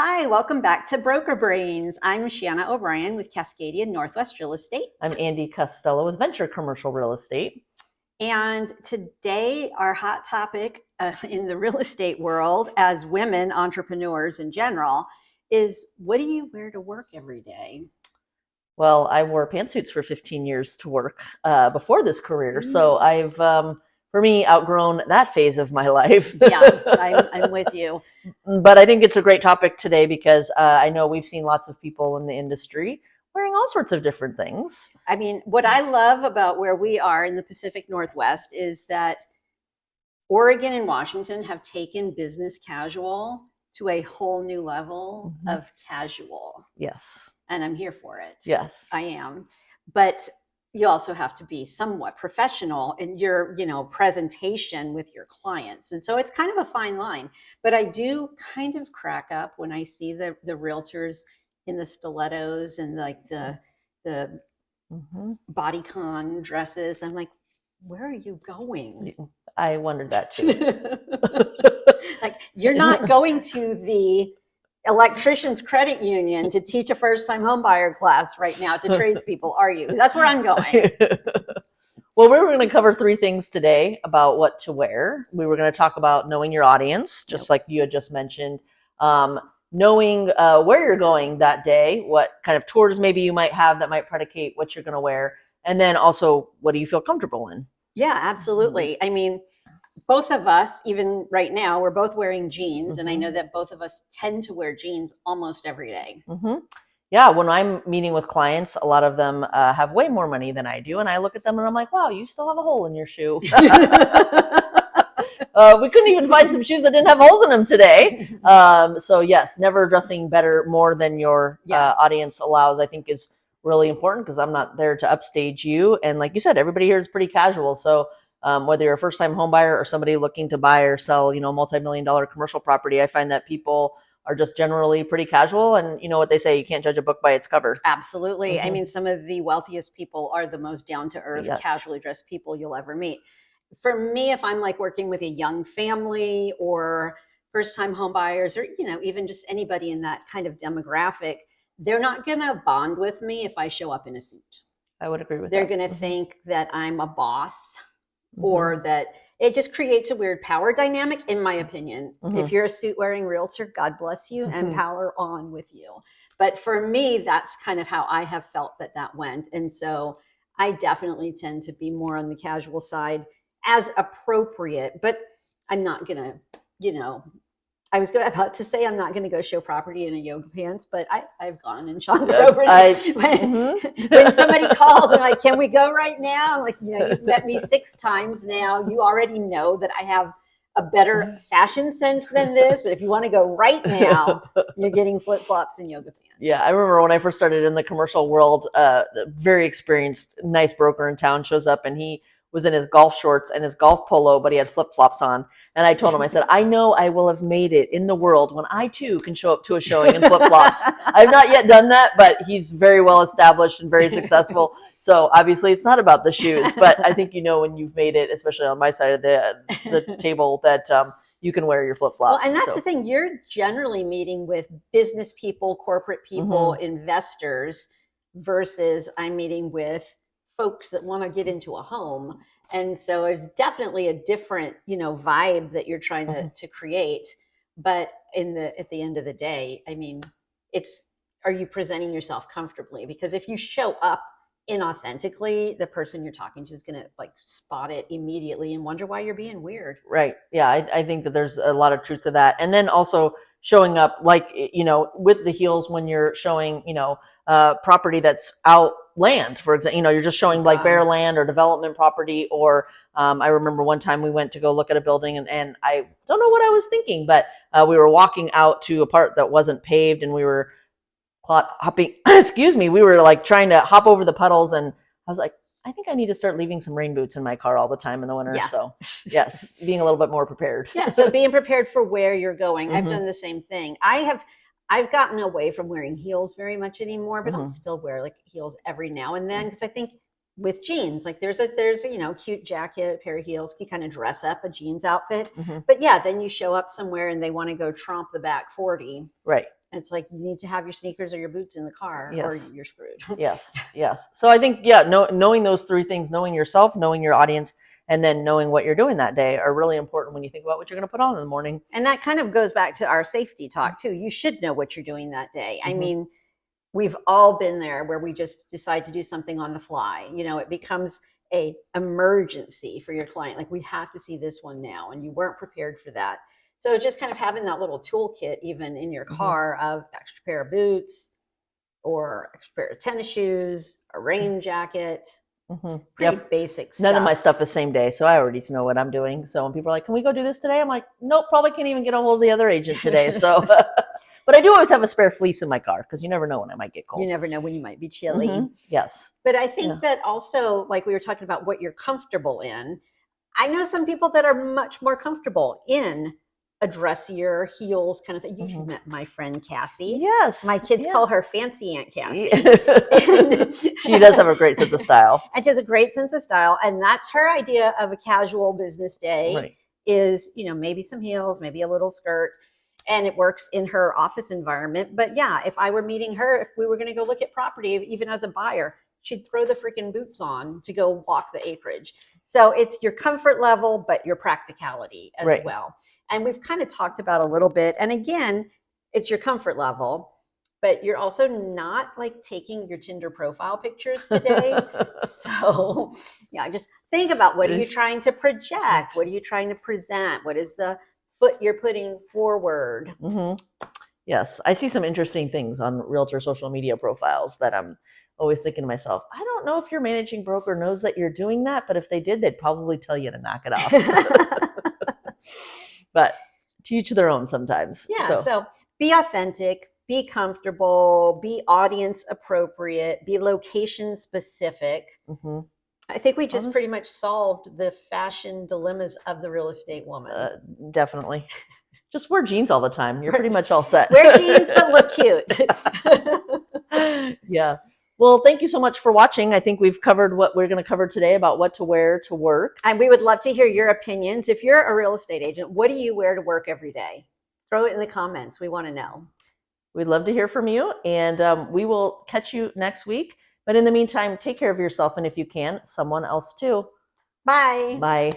Hi, welcome back to Broker Brains. I'm Shanna O'Brien with Cascadia Northwest Real Estate. I'm Andy Costello with Venture Commercial Real Estate. And today, our hot topic in the real estate world, as women entrepreneurs in general, is what do you wear to work every day? Well, I wore pantsuits for 15 years to work before this career. So I've, for me, outgrown that phase of my life. Yeah, I'm with you. But I think it's a great topic today because I know we've seen lots of people in the industry wearing all sorts of different things. I mean, what I love about where we are in the Pacific Northwest is that Oregon and Washington have taken business casual to a whole new level of casual. Yes. And I'm here for it. Yes. I am. But you also have to be somewhat professional in your, presentation with your clients. And so it's kind of a fine line. But I do kind of crack up when I see the realtors in the stilettos and like the bodycon dresses. I'm like, where are you going? I wondered that too. Like, you're not going to the electricians credit union to teach a first-time homebuyer class right now to tradespeople, are you? That's where I'm going. Well, we were going to cover three things today about what to wear. We were going to talk about knowing your audience, just like you had just mentioned, knowing where you're going that day, what kind of tours maybe you might have that might predicate what you're going to wear, and then also what do you feel comfortable in? Yeah, absolutely. I mean, both of us, even right now, we're both wearing jeans, and I know that both of us tend to wear jeans almost every day. Yeah, when I'm meeting with clients, a lot of them have way more money than I do, and I look at them and I'm like, wow, you still have a hole in your shoe. We couldn't even find some shoes that didn't have holes in them today. So yes, never dressing better more than your audience allows, I think, is really important, because I'm not there to upstage you. And like you said, everybody here is pretty casual. So whether you're a first-time home buyer or somebody looking to buy or sell, multi-million-dollar commercial property, I find that people are just generally pretty casual. And you know what they say, you can't judge a book by its cover. Absolutely. I mean, some of the wealthiest people are the most down-to-earth, casually dressed people you'll ever meet. For me, if I'm like working with a young family or first-time home buyers, or even just anybody in that kind of demographic, they're not going to bond with me if I show up in a suit. I would agree with They're that. going to think that I'm a boss, or that it just creates a weird power dynamic, in my opinion. If you're a suit wearing realtor, God bless you, and power on with you. But for me, that's kind of how I have felt that went. And so I definitely tend to be more on the casual side as appropriate, but I'm not going to, I was about to say I'm not going to go show property in a yoga pants, but I've gone and shot property. When somebody calls and like, can we go right now? I'm like, you've met me 6 times now. You already know that I have a better fashion sense than this. But if you want to go right now, you're getting flip-flops and yoga pants. Yeah, I remember when I first started in the commercial world, a very experienced, nice broker in town shows up, and he was in his golf shorts and his golf polo, but he had flip-flops on. And I told him, I said, I know I will have made it in the world when I too can show up to a showing in flip-flops. I've not yet done that, but he's very well established and very successful. So obviously it's not about the shoes, but I think when you've made it, especially on my side of the table, that you can wear your flip-flops. Well, and that's the thing. You're generally meeting with business people, corporate people, investors, versus I'm meeting with folks that want to get into a home. And so it's definitely a different, vibe that you're trying to create. But at the end of the day, I mean, are you presenting yourself comfortably? Because if you show up inauthentically, the person you're talking to is going to like spot it immediately and wonder why you're being weird. Right. Yeah, I think that there's a lot of truth to that. And then also showing up like, with the heels when you're showing, property that's out land, for example, you're just showing like bare land or development property. Or I remember one time we went to go look at a building, and I don't know what I was thinking, but we were walking out to a part that wasn't paved, and we were hopping, we were like trying to hop over the puddles, and I was like, I think I need to start leaving some rain boots in my car all the time in the winter. Yeah. So yes, being a little bit more prepared. Yeah. So being prepared for where you're going. I've done the same thing. I've gotten away from wearing heels very much anymore, but I'll still wear like heels every now and then. Cause I think with jeans, like there's a cute jacket, pair of heels, you kind of dress up a jeans outfit. But yeah, then you show up somewhere and they want to go tromp the back 40. Right. It's like you need to have your sneakers or your boots in the car, or Yes. you're screwed. Yes. So I think, knowing those three things, knowing yourself, knowing your audience, and then knowing what you're doing that day are really important when you think about what you're going to put on in the morning. And that kind of goes back to our safety talk too. You should know what you're doing that day. I mean, we've all been there where we just decide to do something on the fly. It becomes a emergency for your client. Like, we have to see this one now, and you weren't prepared for that. So just kind of having that little toolkit even in your car of extra pair of boots or extra pair of tennis shoes, a rain jacket, pretty basic stuff. None of my stuff is same day, so I already know what I'm doing. So when people are like, "Can we go do this today?" I'm like, "Nope, probably can't even get a hold of the other agent today." So, but I do always have a spare fleece in my car because you never know when I might get cold. You never know when you might be chilly. Yes. But I think that also, like we were talking about what you're comfortable in, I know some people that are much more comfortable in a dressier heels kind of thing. You've met my friend Cassie. Yes. My kids call her Fancy Aunt Cassie. She does have a great sense of style. And she has a great sense of style. And that's her idea of a casual business day is, maybe some heels, maybe a little skirt. And it works in her office environment. But yeah, if I were meeting her, if we were going to go look at property, even as a buyer, she'd throw the freaking boots on to go walk the acreage. So it's your comfort level, but your practicality as well. And we've kind of talked about a little bit. And again, it's your comfort level, but you're also not like taking your Tinder profile pictures today. So yeah, just think about, what are you trying to project? What are you trying to present? What is the foot you're putting forward? Yes, I see some interesting things on realtor social media profiles that I'm always thinking to myself, I don't know if your managing broker knows that you're doing that, but if they did, they'd probably tell you to knock it off. But to each their own sometimes. Yeah, so be authentic, be comfortable, be audience appropriate, be location specific. I think we just pretty much solved the fashion dilemmas of the real estate woman. Definitely. Just wear jeans all the time. You're pretty much all set. Wear jeans, but look cute. Yeah. Well, thank you so much for watching. I think we've covered what we're going to cover today about what to wear to work. And we would love to hear your opinions. If you're a real estate agent, what do you wear to work every day? Throw it in the comments. We want to know. We'd love to hear from you, and we will catch you next week. But in the meantime, take care of yourself, and if you can, someone else too. Bye. Bye.